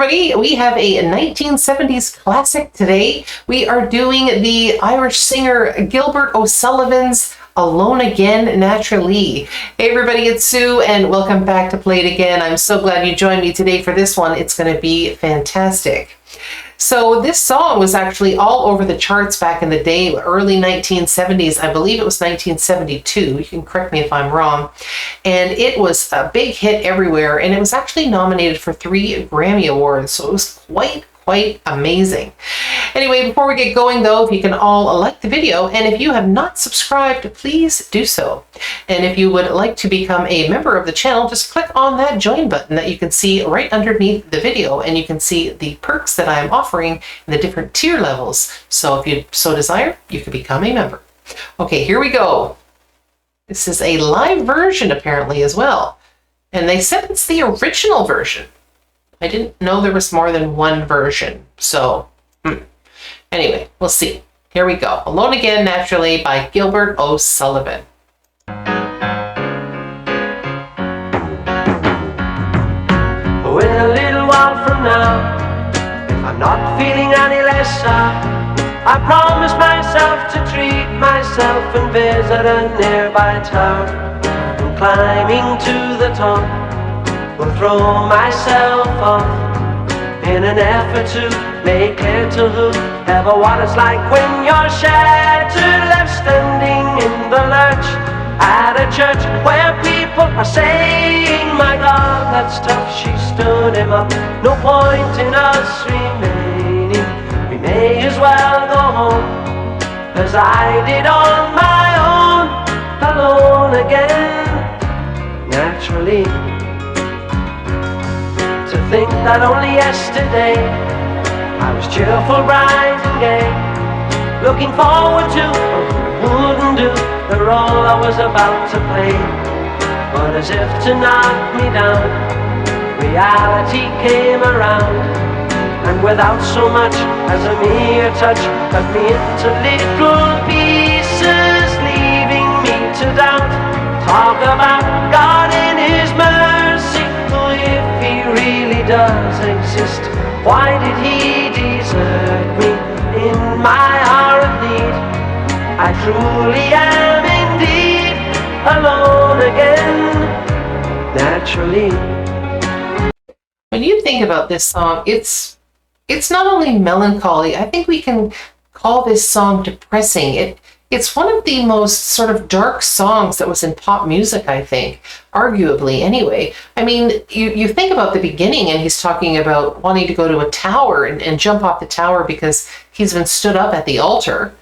everybody. We have a 1970s classic today. We are doing the Irish singer Gilbert O'Sullivan's Alone Again, Naturally. Hey everybody, it's Sue and welcome back to Play It Again. I'm so glad you joined me today for this one. It's going to be fantastic. So this song was actually all over the charts back in the day, early 1970s. I believe it was 1972. You can correct me if I'm wrong. And it was a big hit everywhere. And it was actually nominated for 3 Grammy Awards. So it was quite amazing. Anyway, before we get going though, if you can all like the video, and if you have not subscribed, please do so. And if you would like to become a member of the channel, just click on that join button that you can see right underneath the video, and you can see the perks that I am offering in the different tier levels. So if you so desire, you can become a member. Okay, here we go. This is a live version apparently as well. And they said it's the original version. I didn't know there was more than one version, so anyway, we'll see. Here we go. Alone Again, Naturally by Gilbert O'Sullivan. Oh, in a little while from now, if I'm not feeling any lesser, I promise myself to treat myself and visit a nearby tower, and climbing to the top, will throw myself off in an effort to make clear to whoever what it's like when you're shattered, left standing in the lurch at a church where people are saying, my God, that's tough, she stood him up. No point in us remaining, we may as well go home, as I did on my own, alone again, naturally. To think that only yesterday I was cheerful, bright and gay, looking forward to what wouldn't do the role I was about to play. But as if to knock me down, reality came around, and without so much as a mere touch, cut me into little pieces, leaving me to doubt. Talk about God in His mercy, if He really does exist, why did He desert me in my hour of need? I truly am indeed alone again, naturally. When you think about this song, it's not only melancholy, I think we can call this song depressing. It's one of the most sort of dark songs that was in pop music, I think, arguably anyway. I mean, you think about the beginning and he's talking about wanting to go to a tower and jump off the tower because he's been stood up at the altar.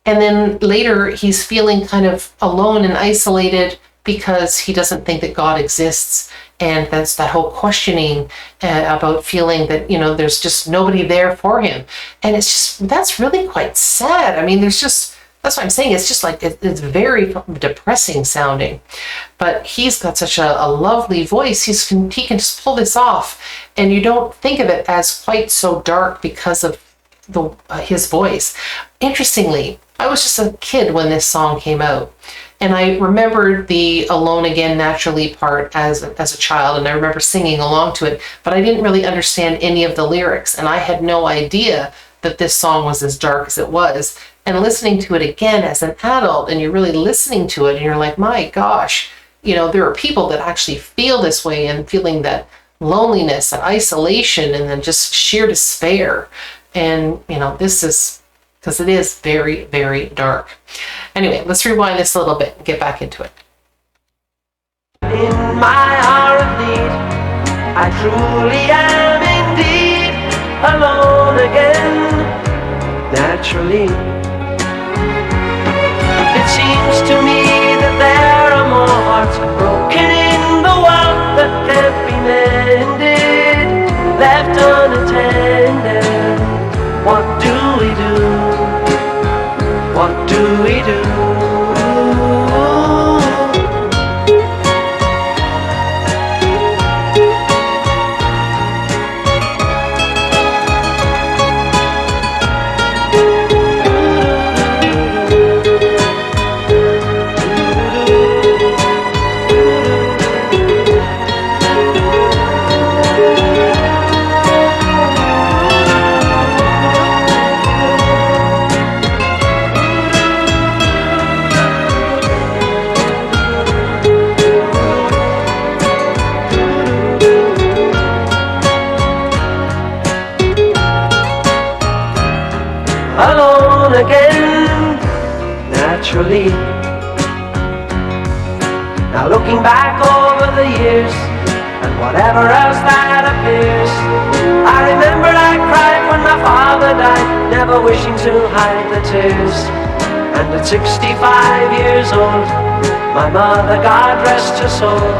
And then later he's feeling kind of alone and isolated because he doesn't think that God exists. And that's that whole questioning about feeling that, you know, there's just nobody there for him. And it's just, that's really quite sad. I mean, that's what I'm saying. It's just like, it's very depressing sounding, but he's got such a lovely voice. He can just pull this off, and you don't think of it as quite so dark because of his voice. Interestingly, I was just a kid when this song came out, and I remembered the Alone Again Naturally part as a child, and I remember singing along to it, but I didn't really understand any of the lyrics, and I had no idea that this song was as dark as it was. And listening to it again as an adult, and you're really listening to it and you're like, my gosh, you know, there are people that actually feel this way and feeling that loneliness and isolation and then just sheer despair. And, you know, this is, because it is very, very dark. Anyway, let's rewind this a little bit and get back into it. In my hour of need, I truly am indeed alone again, naturally. It seems to me that there are more hearts broken in the world that can't be mended, left unattended. What do we do? What do we do? naturally. Now looking back over the years, and whatever else that appears, I remember I cried when my father died, never wishing to hide the tears. And at 65 years old, my mother, God rest her soul,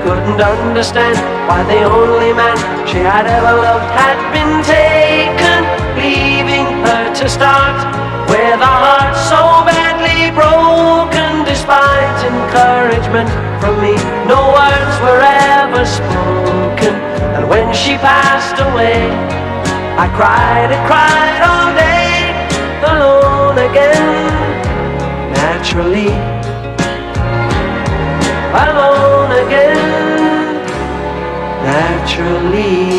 couldn't understand why the only man she had ever loved had been taken, leaving her to start with a heart so badly broken. Despite encouragement from me, no words were ever spoken. And when she passed away, I cried and cried all day, alone again, naturally. Alone again, naturally.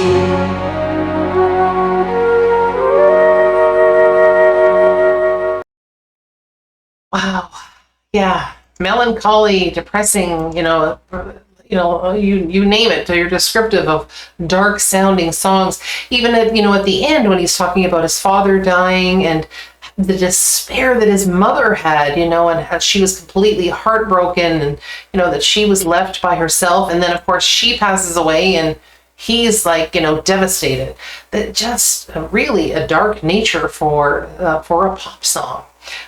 Wow. Yeah. Melancholy, depressing, you name it. You're descriptive of dark sounding songs. Even at the end when he's talking about his father dying and the despair that his mother had, and how she was completely heartbroken, and that she was left by herself, and then of course she passes away and he's like devastated. That just really a dark nature for a pop song.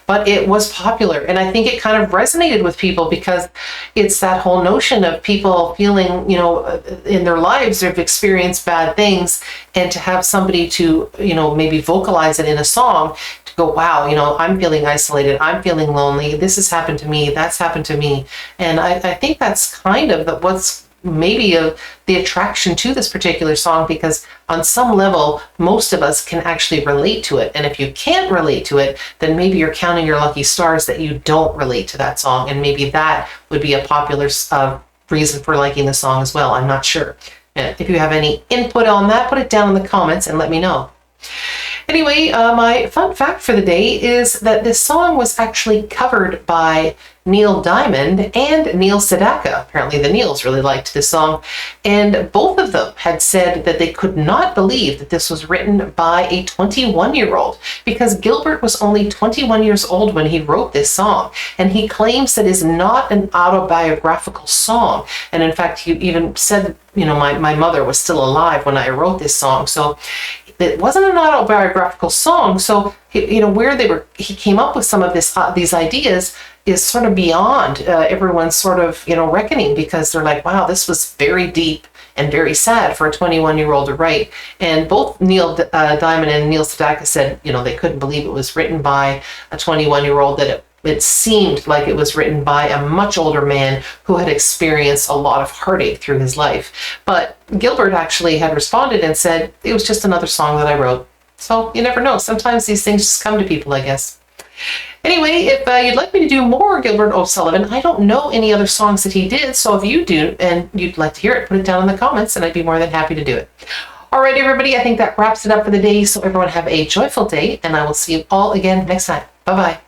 But it was popular, and I think it kind of resonated with people because it's that whole notion of people feeling, in their lives they've experienced bad things, and to have somebody to, maybe vocalize it in a song, to go, wow, I'm feeling isolated, I'm feeling lonely, this has happened to me, that's happened to me. And I think that's kind of what's maybe the attraction to this particular song, because on some level most of us can actually relate to it, and if you can't relate to it, then maybe you're counting your lucky stars that you don't relate to that song, and maybe that would be a popular reason for liking the song as well. I'm not sure. If you have any input on that, put it down in the comments and let me know. Anyway, my fun fact for the day is that this song was actually covered by Neil Diamond and Neil Sedaka. Apparently the Neils really liked this song, and both of them had said that they could not believe that this was written by a 21-year-old, because Gilbert was only 21 years old when he wrote this song, and he claims that it's not an autobiographical song. And in fact, he even said, my mother was still alive when I wrote this song, so it wasn't an autobiographical song. So where he came up with some of these ideas is sort of beyond everyone's sort of reckoning, because they're like, wow, this was very deep and very sad for a 21-year-old to write. And both Neil Diamond and Neil Sedaka said they couldn't believe it was written by a 21-year-old, that it seemed like it was written by a much older man who had experienced a lot of heartache through his life. But Gilbert actually had responded and said, it was just another song that I wrote. So you never know. Sometimes these things just come to people, I guess. Anyway, if you'd like me to do more Gilbert O'Sullivan, I don't know any other songs that he did, so if you do and you'd like to hear it, put it down in the comments and I'd be more than happy to do it. All right, everybody, I think that wraps it up for the day, so everyone have a joyful day, and I will see you all again next time. Bye-bye.